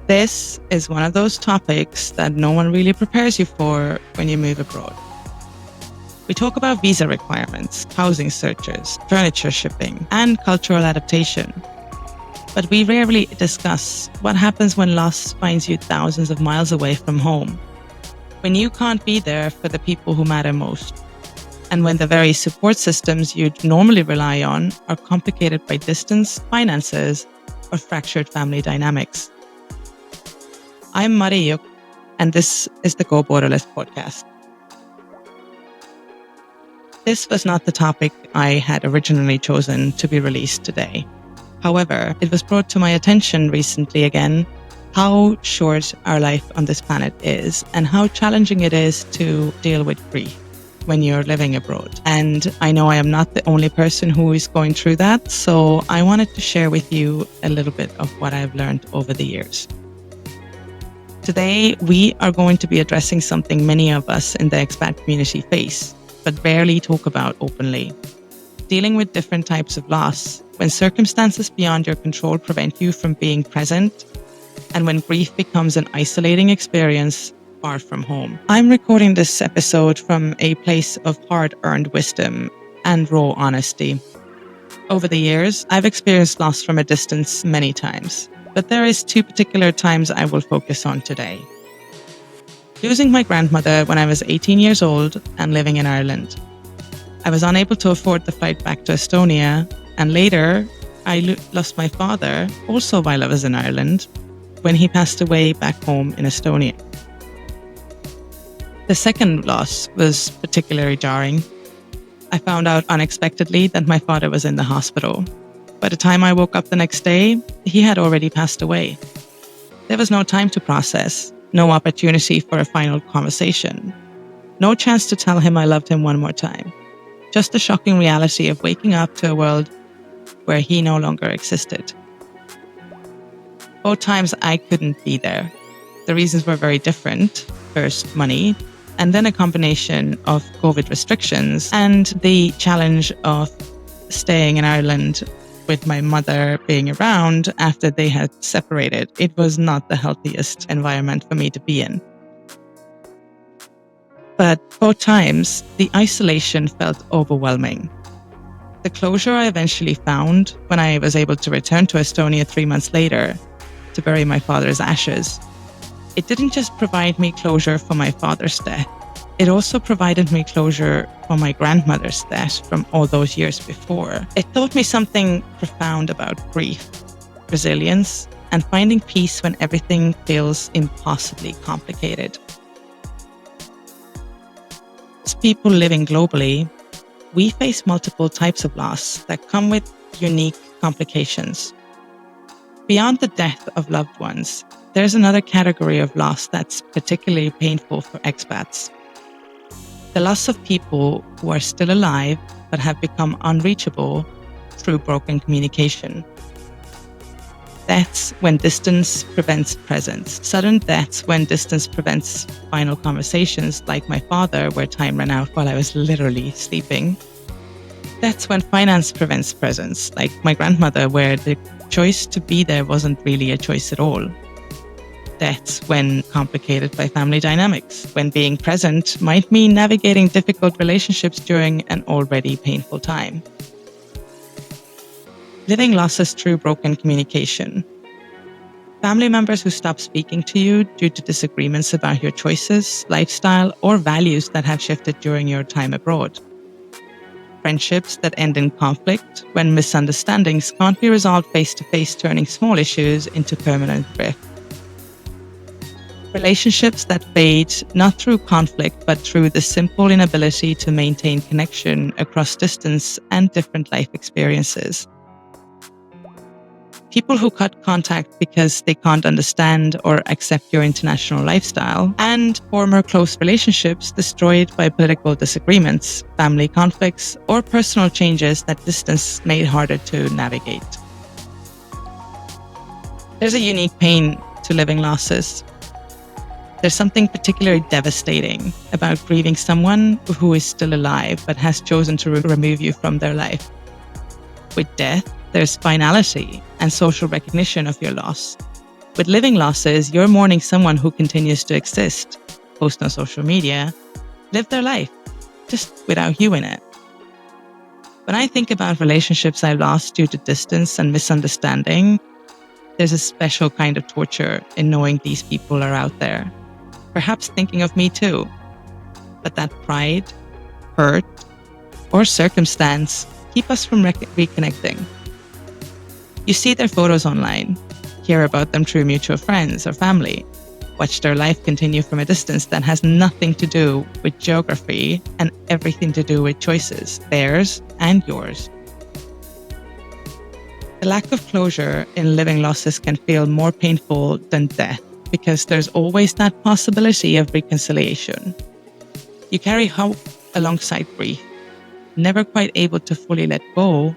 This is one of those topics that no one really prepares you for when you move abroad. We talk about visa requirements, housing searches, furniture shipping, and cultural adaptation. But we rarely discuss what happens when loss finds you thousands of miles away from home, when you can't be there for the people who matter most, and when the very support systems you'd normally rely on are complicated by distance, finances, or fractured family dynamics. I'm Mariuk, and this is the Go Borderless podcast. This was not the topic I had originally chosen to be released today. However, it was brought to my attention recently again how short our life on this planet is and how challenging it is to deal with grief when you're living abroad. And I know I am not the only person who is going through that, so I wanted to share with you a little bit of what I've learned over the years. Today, we are going to be addressing something many of us in the expat community face, but rarely talk about openly. Dealing with different types of loss, when circumstances beyond your control prevent you from being present, and when grief becomes an isolating experience far from home. I'm recording this episode from a place of hard-earned wisdom and raw honesty. Over the years, I've experienced loss from a distance many times. But there is two particular times I will focus on today. Losing my grandmother when I was 18 years old and living in Ireland. I was unable to afford the flight back to Estonia, and later I lost my father also while I was in Ireland when he passed away back home in Estonia. The second loss was particularly jarring. I found out unexpectedly that my father was in the hospital. By the time I woke up the next day, he had already passed away. There was no time to process, no opportunity for a final conversation, no chance to tell him I loved him one more time. Just the shocking reality of waking up to a world where he no longer existed. Both times I couldn't be there. The reasons were very different. First, money, and then a combination of COVID restrictions and the challenge of staying in Ireland with my mother being around after they had separated. It was not the healthiest environment for me to be in. But both times, the isolation felt overwhelming. The closure I eventually found when I was able to return to Estonia 3 months later to bury my father's ashes, it didn't just provide me closure for my father's death. It also provided me closure for my grandmother's death from all those years before. It taught me something profound about grief, resilience, and finding peace when everything feels impossibly complicated. As people living globally, we face multiple types of loss that come with unique complications. Beyond the death of loved ones, there's another category of loss that's particularly painful for expats. The loss of people who are still alive but have become unreachable through broken communication. Deaths when distance prevents presence. Sudden deaths when distance prevents final conversations, like my father, where time ran out while I was literally sleeping. Deaths when finance prevents presence, like my grandmother, where the choice to be there wasn't really a choice at all. Deaths when complicated by family dynamics, when being present might mean navigating difficult relationships during an already painful time. Living losses through broken communication. Family members who stop speaking to you due to disagreements about your choices, lifestyle, or values that have shifted during your time abroad. Friendships that end in conflict when misunderstandings can't be resolved face-to-face, turning small issues into permanent rift. Relationships that fade not through conflict, but through the simple inability to maintain connection across distance and different life experiences. People who cut contact because they can't understand or accept your international lifestyle, and former close relationships destroyed by political disagreements, family conflicts, or personal changes that distance made harder to navigate. There's a unique pain to living losses. There's something particularly devastating about grieving someone who is still alive but has chosen to remove you from their life. With death, there's finality and social recognition of your loss. With living losses, you're mourning someone who continues to exist, post on social media, live their life, just without you in it. When I think about relationships I lost due to distance and misunderstanding, there's a special kind of torture in knowing these people are out there, perhaps thinking of me too. But that pride, hurt, or circumstance keep us from reconnecting. You see their photos online, hear about them through mutual friends or family, watch their life continue from a distance that has nothing to do with geography and everything to do with choices, theirs and yours. The lack of closure in living losses can feel more painful than death because there's always that possibility of reconciliation. You carry hope alongside grief, never quite able to fully let go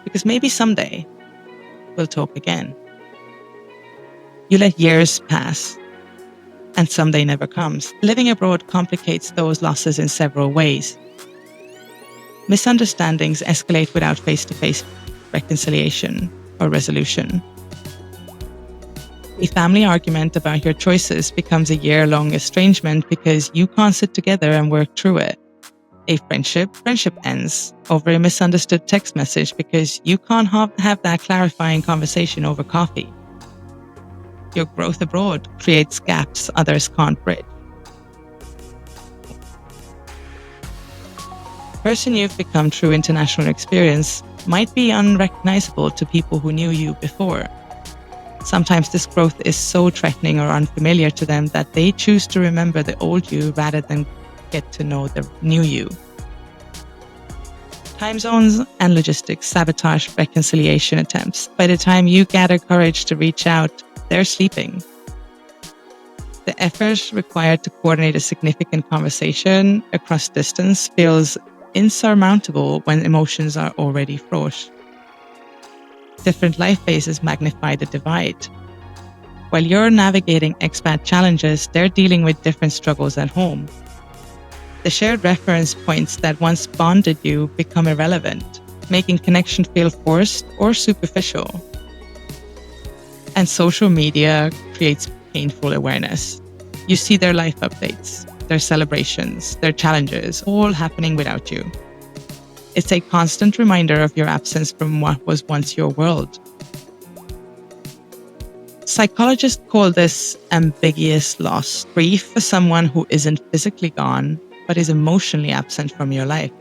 because maybe someday we'll talk again. You let years pass and someday never comes. Living abroad complicates those losses in several ways. Misunderstandings escalate without face-to-face reconciliation or resolution. A family argument about your choices becomes a year-long estrangement because you can't sit together and work through it. A friendship ends over a misunderstood text message because you can't have that clarifying conversation over coffee. Your growth abroad creates gaps others can't bridge. The person you've become through international experience might be unrecognizable to people who knew you before. Sometimes this growth is so threatening or unfamiliar to them that they choose to remember the old you rather than get to know the new you. Time zones and logistics sabotage reconciliation attempts. By the time you gather courage to reach out, they're sleeping. The effort required to coordinate a significant conversation across distance feels insurmountable when emotions are already fraught. Different life phases magnify the divide. While you're navigating expat challenges, they're dealing with different struggles at home. The shared reference points that once bonded you become irrelevant, making connection feel forced or superficial. And social media creates painful awareness. You see their life updates, their celebrations, their challenges, all happening without you. It's a constant reminder of your absence from what was once your world. Psychologists call this ambiguous loss, grief for someone who isn't physically gone, but is emotionally absent from your life.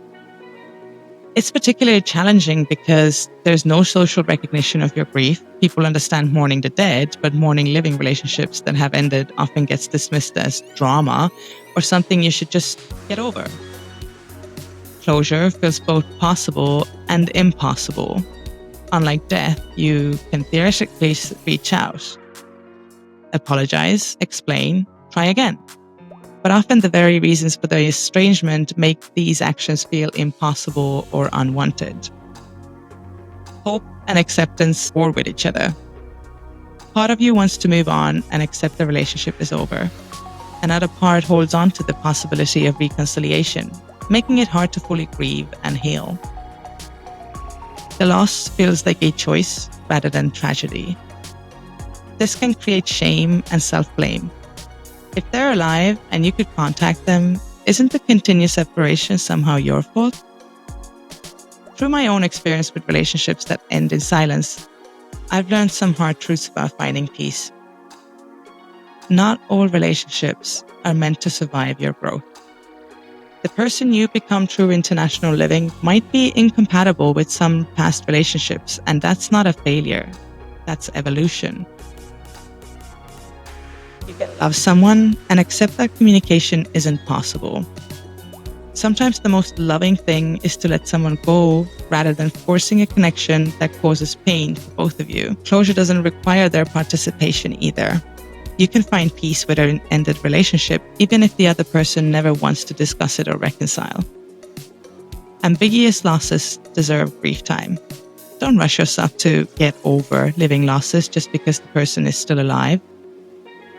It's particularly challenging because there's no social recognition of your grief. People understand mourning the dead, but mourning living relationships that have ended often gets dismissed as drama or something you should just get over. Closure feels both possible and impossible. Unlike death, you can theoretically reach out, apologize, explain, try again. But often the very reasons for the estrangement make these actions feel impossible or unwanted. Hope and acceptance war with each other. Part of you wants to move on and accept the relationship is over. Another part holds on to the possibility of reconciliation, making it hard to fully grieve and heal. The loss feels like a choice rather than tragedy. This can create shame and self-blame. If they're alive and you could contact them, isn't the continued separation somehow your fault? Through my own experience with relationships that end in silence, I've learned some hard truths about finding peace. Not all relationships are meant to survive your growth. The person you become through international living might be incompatible with some past relationships, and that's not a failure. That's evolution. You can love someone and accept that communication isn't possible. Sometimes the most loving thing is to let someone go rather than forcing a connection that causes pain for both of you. Closure doesn't require their participation either. You can find peace with an ended relationship, even if the other person never wants to discuss it or reconcile. Ambiguous losses deserve grief time. Don't rush yourself to get over living losses just because the person is still alive.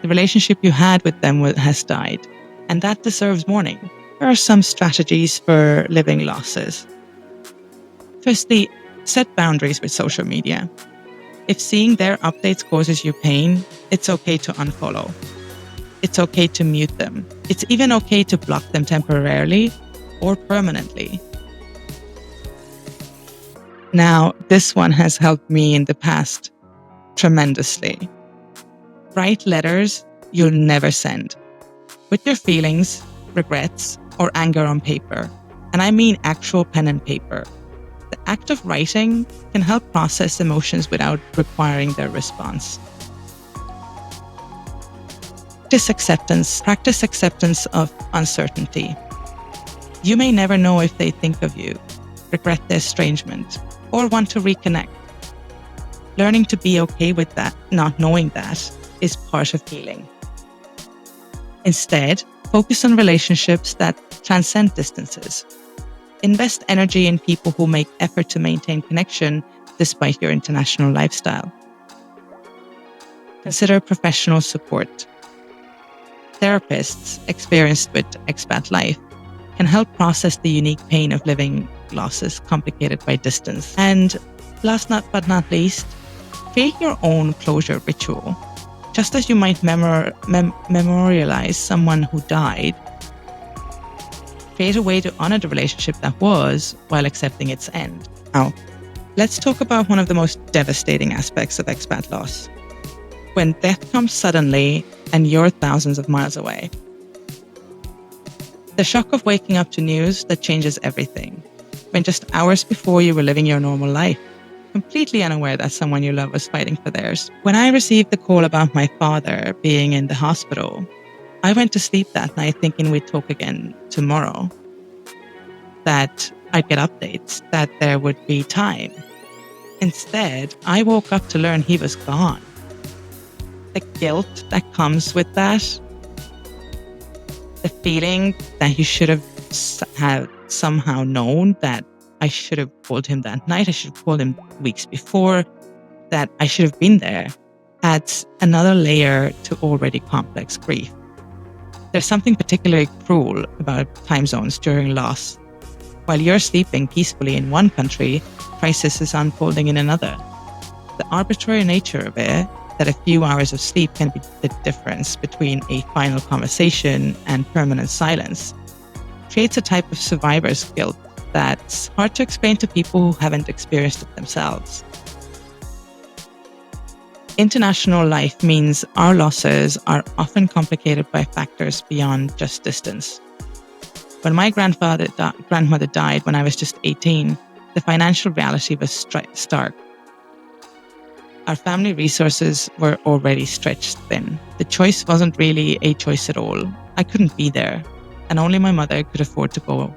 The relationship you had with them has died, and that deserves mourning. There are some strategies for living losses. Firstly, set boundaries with social media. If seeing their updates causes you pain, it's okay to unfollow. It's okay to mute them. It's even okay to block them temporarily or permanently. Now, this one has helped me in the past tremendously. Write letters you'll never send. Put your feelings, regrets, or anger on paper. And I mean actual pen and paper. The act of writing can help process emotions without requiring their response. Practice acceptance of uncertainty. You may never know if they think of you, regret the estrangement, or want to reconnect. Learning to be okay with that, not knowing that, is part of healing. Instead, focus on relationships that transcend distances. Invest energy in people who make effort to maintain connection despite your international lifestyle. Consider professional support. Therapists experienced with expat life can help process the unique pain of living losses complicated by distance. And last but not least, create your own closure ritual. Just as you might memorialize someone who died, create a way to honor the relationship that was while accepting its end. Now, let's talk about one of the most devastating aspects of expat loss. When death comes suddenly and you're thousands of miles away. The shock of waking up to news that changes everything, when just hours before you were living your normal life, completely unaware that someone you love was fighting for theirs. When I received the call about my father being in the hospital, I went to sleep that night thinking we'd talk again tomorrow, that I'd get updates, that there would be time. Instead, I woke up to learn he was gone. The guilt that comes with that, the feeling that you should have somehow known, that I should have called him that night, I should have called him weeks before, that I should have been there, adds another layer to already complex grief. There's something particularly cruel about time zones during loss. While you're sleeping peacefully in one country, crisis is unfolding in another. The arbitrary nature of it, that a few hours of sleep can be the difference between a final conversation and permanent silence, creates a type of survivor's guilt that's hard to explain to people who haven't experienced it themselves. International life means our losses are often complicated by factors beyond just distance. When my grandmother died when I was just 18, the financial reality was stark. Our family resources were already stretched thin. The choice wasn't really a choice at all. I couldn't be there, and only my mother could afford to go.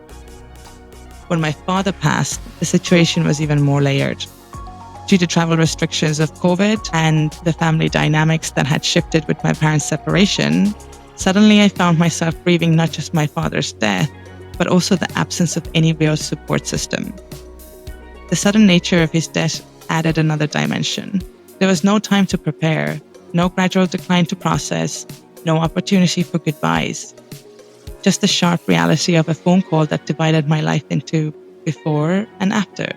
When my father passed, the situation was even more layered. Due to travel restrictions of COVID and the family dynamics that had shifted with my parents' separation, suddenly I found myself grieving not just my father's death, but also the absence of any real support system. The sudden nature of his death added another dimension. There was no time to prepare, no gradual decline to process, no opportunity for goodbyes. Just the sharp reality of a phone call that divided my life into before and after.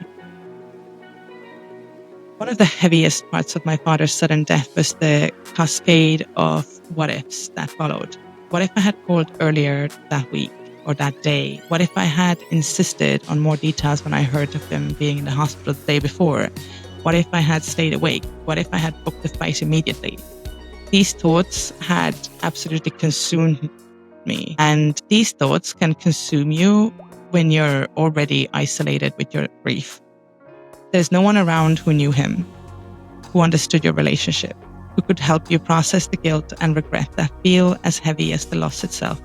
One of the heaviest parts of my father's sudden death was the cascade of what-ifs that followed. What if I had called earlier that week or that day? What if I had insisted on more details when I heard of him being in the hospital the day before? What if I had stayed awake? What if I had booked the flight immediately? These thoughts had absolutely consumed me. And these thoughts can consume you when you're already isolated with your grief. There's no one around who knew him, who understood your relationship, who could help you process the guilt and regret that feel as heavy as the loss itself.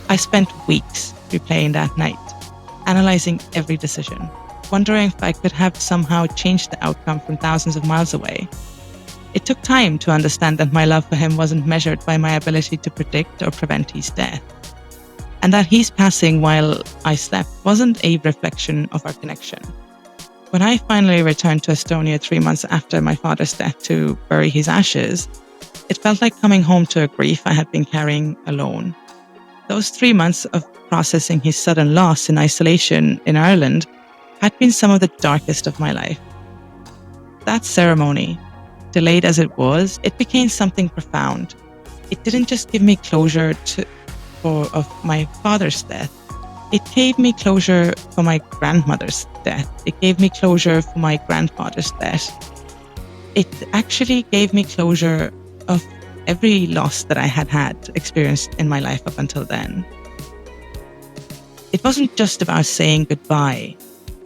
I spent weeks replaying that night, analyzing every decision, wondering if I could have somehow changed the outcome from thousands of miles away. It took time to understand that my love for him wasn't measured by my ability to predict or prevent his death, and that his passing while I slept wasn't a reflection of our connection. When I finally returned to Estonia 3 months after my father's death to bury his ashes, it felt like coming home to a grief I had been carrying alone. Those 3 months of processing his sudden loss in isolation in Ireland had been some of the darkest of my life. that ceremony, delayed as it was, it became something profound. It didn't just give me closure of my father's death. It gave me closure for my grandmother's death. It gave me closure for my grandfather's death. It actually gave me closure of every loss that I had experienced in my life up until then. It wasn't just about saying goodbye.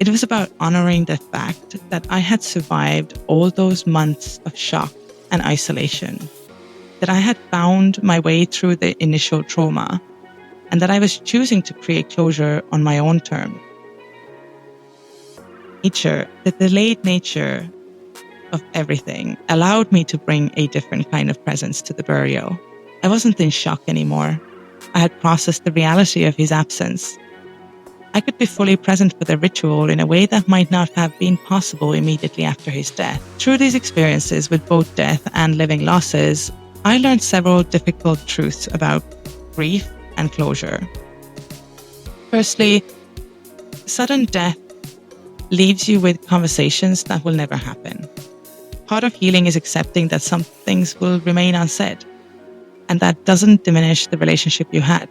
It was about honoring the fact that I had survived all those months of shock and isolation, that I had found my way through the initial trauma, and that I was choosing to create closure on my own terms. The delayed nature of everything allowed me to bring a different kind of presence to the burial. I wasn't in shock anymore. I had processed the reality of his absence. I could be fully present for the ritual in a way that might not have been possible immediately after his death. Through these experiences with both death and living losses, I learned several difficult truths about grief and closure. Firstly, sudden death leaves you with conversations that will never happen. Part of healing is accepting that some things will remain unsaid, and that doesn't diminish the relationship you had.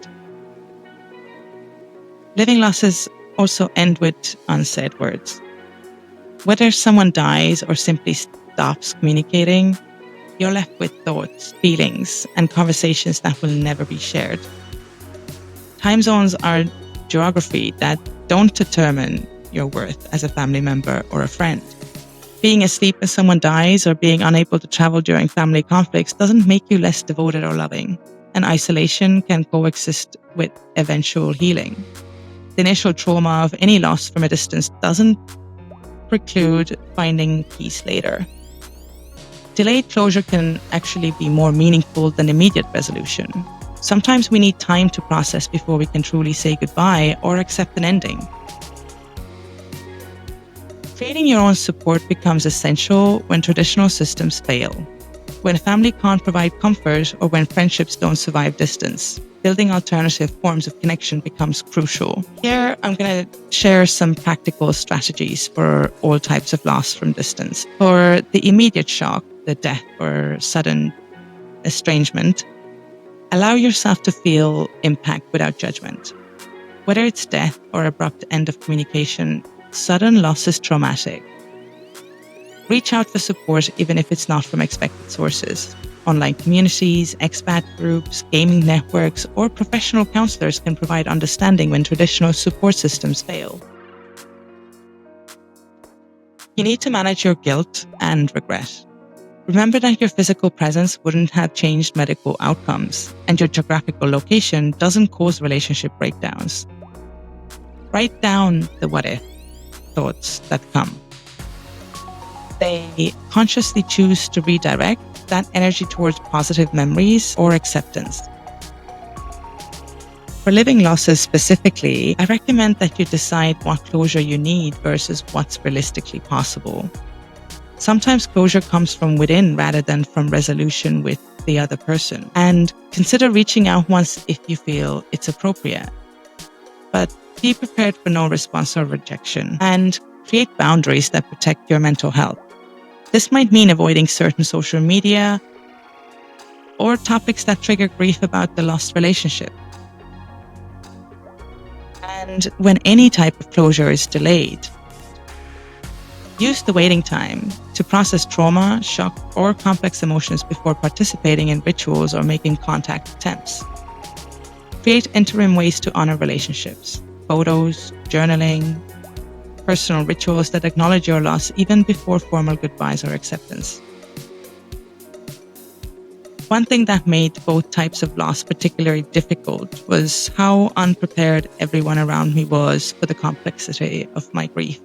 Living losses also end with unsaid words. Whether someone dies or simply stops communicating, you're left with thoughts, feelings, and conversations that will never be shared. Time zones are geography that don't determine your worth as a family member or a friend. Being asleep when someone dies or being unable to travel during family conflicts doesn't make you less devoted or loving, and isolation can coexist with eventual healing. The initial trauma of any loss from a distance doesn't preclude finding peace later. Delayed closure can actually be more meaningful than immediate resolution. Sometimes we need time to process before we can truly say goodbye or accept an ending. Creating your own support becomes essential when traditional systems fail. When family can't provide comfort or when friendships don't survive distance, building alternative forms of connection becomes crucial. Here, I'm going to share some practical strategies for all types of loss from distance. For the immediate shock, the death or sudden estrangement, allow yourself to feel impact without judgment. Whether it's death or abrupt end of communication, sudden loss is traumatic. Reach out for support even if it's not from expected sources. Online communities, expat groups, gaming networks, or professional counselors can provide understanding when traditional support systems fail. You need to manage your guilt and regret. Remember that your physical presence wouldn't have changed medical outcomes, and your geographical location doesn't cause relationship breakdowns. Write down the what if thoughts that come. They consciously choose to redirect that energy towards positive memories or acceptance. For living losses specifically, I recommend that you decide what closure you need versus what's realistically possible. Sometimes closure comes from within rather than from resolution with the other person. And consider reaching out once if you feel it's appropriate. But be prepared for no response or rejection, and create boundaries that protect your mental health. This might mean avoiding certain social media or topics that trigger grief about the lost relationship. And when any type of closure is delayed, use the waiting time to process trauma, shock, or complex emotions before participating in rituals or making contact attempts. Create interim ways to honor relationships. Photos, journaling, personal rituals that acknowledge your loss even before formal goodbyes or acceptance. One thing that made both types of loss particularly difficult was how unprepared everyone around me was for the complexity of my grief.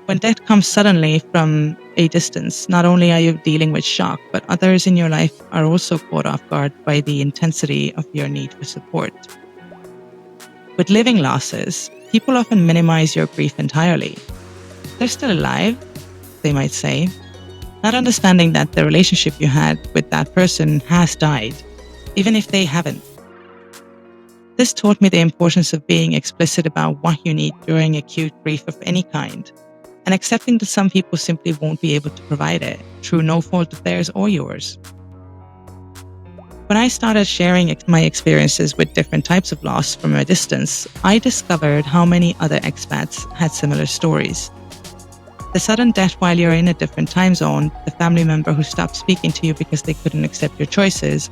When death comes suddenly from a distance, not only are you dealing with shock, but others in your life are also caught off guard by the intensity of your need for support. With living losses, people often minimize your grief entirely. They're still alive, they might say, not understanding that the relationship you had with that person has died, even if they haven't. This taught me the importance of being explicit about what you need during acute grief of any kind. and accepting that some people simply won't be able to provide it through no fault of theirs or yours. When I started sharing my experiences with different types of loss from a distance, I discovered how many other expats had similar stories. The sudden death while you're in a different time zone, the family member who stopped speaking to you because they couldn't accept your choices,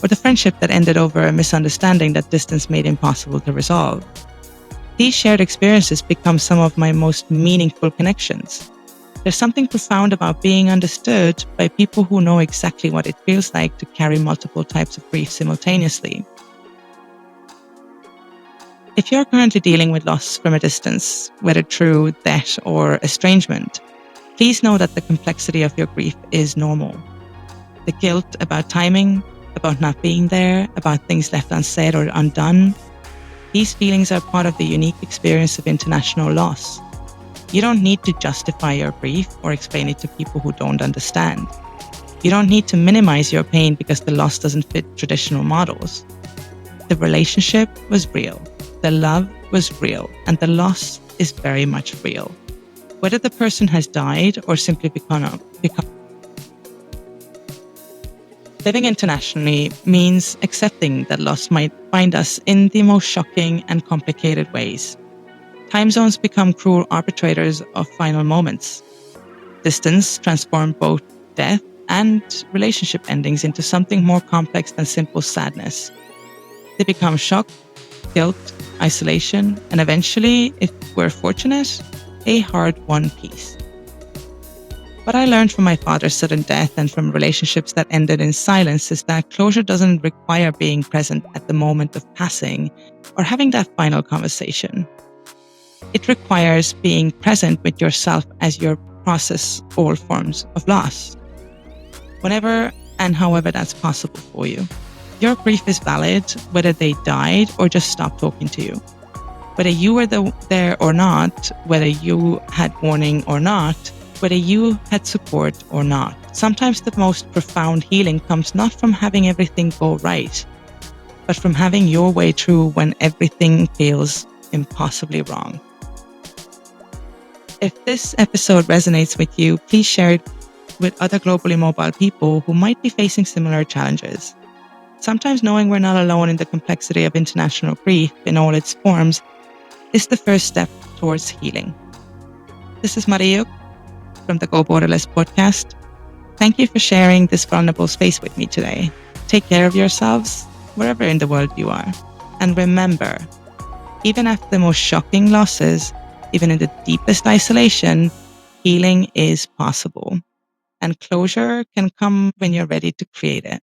or the friendship that ended over a misunderstanding that distance made impossible to resolve. These shared experiences become some of my most meaningful connections. There's something profound about being understood by people who know exactly what it feels like to carry multiple types of grief simultaneously. If you're currently dealing with loss from a distance, whether through death or estrangement, please know that the complexity of your grief is normal. The guilt about timing, about not being there, about things left unsaid or undone, these feelings are part of the unique experience of international loss. You don't need to justify your grief or explain it to people who don't understand. You don't need to minimize your pain because the loss doesn't fit traditional models. The relationship was real, the love was real, and the loss is very much real. Whether the person has died or simply become. Living internationally means accepting that loss might find us in the most shocking and complicated ways. Time zones become cruel arbitrators of final moments. Distance transforms both death and relationship endings into something more complex than simple sadness. They become shock, guilt, isolation, and eventually, if we're fortunate, a hard-won peace. What I learned from my father's sudden death and from relationships that ended in silence is that closure doesn't require being present at the moment of passing or having that final conversation. It requires being present with yourself as you process all forms of loss, whenever and however that's possible for you. Your grief is valid whether they died or just stopped talking to you. Whether you were there or not, whether you had warning or not, whether you had support or not. Sometimes the most profound healing comes not from having everything go right, but from having your way through when everything feels impossibly wrong. If this episode resonates with you, please share it with other globally mobile people who might be facing similar challenges. Sometimes knowing we're not alone in the complexity of international grief in all its forms is the first step towards healing. This is Mariuk from the Go Borderless podcast. Thank you for sharing this vulnerable space with me today. Take care of yourselves wherever in the world you are. And remember, even after the most shocking losses, even in the deepest isolation, healing is possible. And closure can come when you're ready to create it.